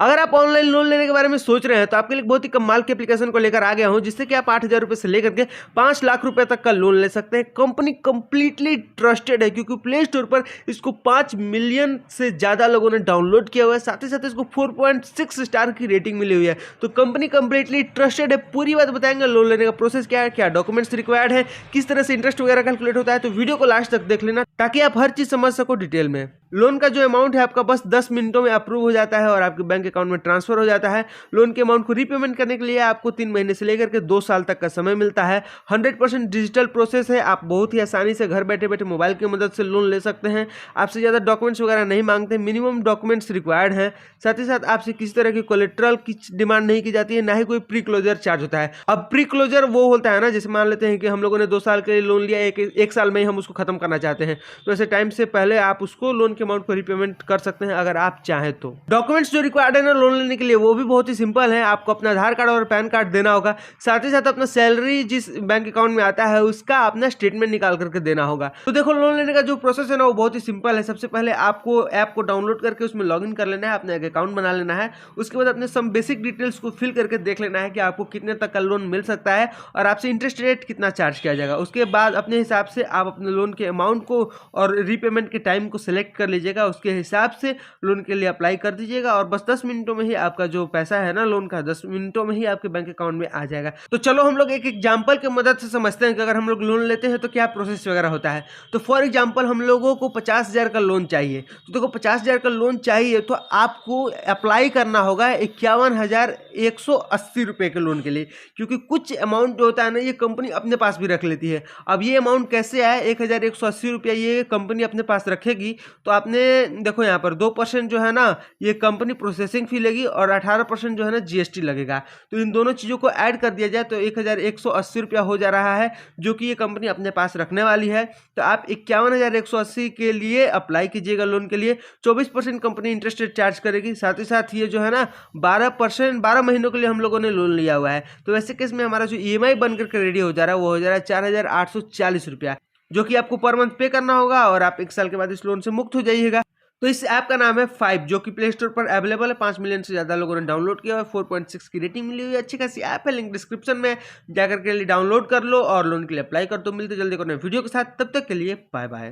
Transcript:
अगर आप online loan लेने के बारे में सोच रहे हैं तो आपके लिए बहुत ही कमाल की एप्लीकेशन को लेकर आ गया हूं, जिससे कि आप 8,000 रुपए से लेकर के 5 लाख रुपए तक का लोन ले सकते हैं। कंपनी कंप्लीटली ट्रस्टेड है क्योंकि प्ले स्टोर पर इसको 5 मिलियन से ज़्यादा लोगों ने डाउनलोड किया हुआ है। साथ ही साथ इसको 4.6 स्टार की रेटिंग मिली हुई है। तो कंपनी कंप्लीटली ट्रस्टेड है। पूरी बात बताएंगे, लोन लेने का प्रोसेस क्या है, क्या डॉक्यूमेंट्स रिक्वायर्ड है, किस तरह से इंटरेस्ट वगैरह कैलकुलेट होता है। तो वीडियो को लास्ट तक देख लेना ताकि आप हर चीज़ समझ सको डिटेल में। लोन का जो अमाउंट है आपका बस 10 मिनटों में अप्रूव हो जाता है और आपके बैंक अकाउंट में ट्रांसफर हो जाता है। लोन के अमाउंट को रीपेमेंट करने के लिए आपको 3 महीने से लेकर के 2 साल तक का समय मिलता है। 100% डिजिटल प्रोसेस है। आप बहुत ही आसानी से घर बैठे बैठे मोबाइल की मदद से लोन ले सकते हैं। आपसे ज़्यादा डॉक्यूमेंट्स वगैरह नहीं मांगते, मिनिमम डॉक्यूमेंट्स रिक्वायर्ड हैं। साथ ही साथ आपसे किसी तरह की कोलेट्रल की डिमांड नहीं की जाती है, ना ही कोई प्री क्लोजर चार्ज होता है। अब प्री क्लोजर वो होता है ना, जैसे मान लेते हैं कि हम लोगों ने 2 साल के लिए लोन लिया, एक साल में ही हम उसको खत्म करना चाहते हैं, तो ऐसे टाइम से पहले आप उसको लोन के अमाउंट को रीपेमेंट कर सकते हैं अगर आप चाहें तो। डॉक्यूमेंट्स जो रिक्वायर्ड है ना लोन लेने के लिए, वो भी बहुत ही सिंपल है। आपको अपना आधार कार्ड और पैन कार्ड देना होगा। साथ ही साथ अपना सैलरी जिस बैंक अकाउंट में आता है उसका अपना स्टेटमेंट निकाल करके देना होगा। तो देखो, लोन लेने का जो प्रोसेस है ना वो बहुत ही सिंपल है। सबसे पहले आपको ऐप को डाउनलोड करके उसमें लॉगिन कर लेना है, अपना एक अकाउंट बना लेना है। उसके बाद अपने सम बेसिक डिटेल्स को फिल करके देख लेना है कि आपको कितने तक का लोन मिल सकता है और आपसे इंटरेस्ट रेट कितना चार्ज किया जाएगा। उसके बाद अपने हिसाब से आप अपने लोन के अमाउंट को और रीपेमेंट के टाइम को सिलेक्ट कर लीजिएगा। उसके हिसाब से लोन के लिए अप्लाई कर दीजिएगा और बस 10 मिनटों में ही आपका जो पैसा है ना लोन का, 10 मिनटों में ही आपके बैंक अकाउंट में आ जाएगा। तो चलो हम लोग एक एग्जांपल की मदद से समझते हैं कि अगर हम लोग लोन लेते हैं तो क्या प्रोसेस वगैरह होता है। तो फॉर एग्जांपल हम लोगों को 50,000 का लोन चाहिए। तो देखो, 50,000 का लोन चाहिए तो आपको अप्लाई करना होगा 51,180 रुपये के लोन के लिए, क्योंकि कुछ अमाउंट जो होता है ना ये कंपनी अपने पास भी रख लेती है। अब ये अमाउंट कैसे आए, 1,180 रुपया ये कंपनी अपने पास रखेगी। तो आपने देखो यहाँ पर 2% जो है ना ये कंपनी प्रोसेसिंग फी लेगी और 18% जो है ना जीएसटी लगेगा। तो इन दोनों चीज़ों को ऐड कर दिया जाए तो 1,180 रुपया हो जा रहा है, जो कि ये कंपनी अपने पास रखने वाली है। तो आप 51,180 के लिए अप्लाई कीजिएगा लोन के लिए। 24% कंपनी इंटरेस्ट रेट चार्ज करेगी। साथ ही साथ ये जो है ना 12 महीनों के लिए हम लोगों ने लोन लिया हुआ है। तो वैसे केस में हमारा जो ईएमआई बनकर के रेडी हो जा रहा है वो हो जा रहा है 4,840 रुपया, जो कि आपको पर मंथ पे करना होगा और आप 1 साल के बाद इस लोन से मुक्त हो जाइएगा। तो इस ऐप का नाम है 5, जो कि प्ले स्टोर पर अवेलेबल है। 5 मिलियन से ज़्यादा लोगों ने डाउनलोड किया है। 4.6 की रेटिंग मिली हुई है। अच्छी खासी ऐप है। लिंक डिस्क्रिप्शन में जाकर के लिए डाउनलोड कर लो और लोन के लिए अप्लाई कर दो। मिलते जल्दी को नए वीडियो के साथ, तब तक के लिए बाय बाय।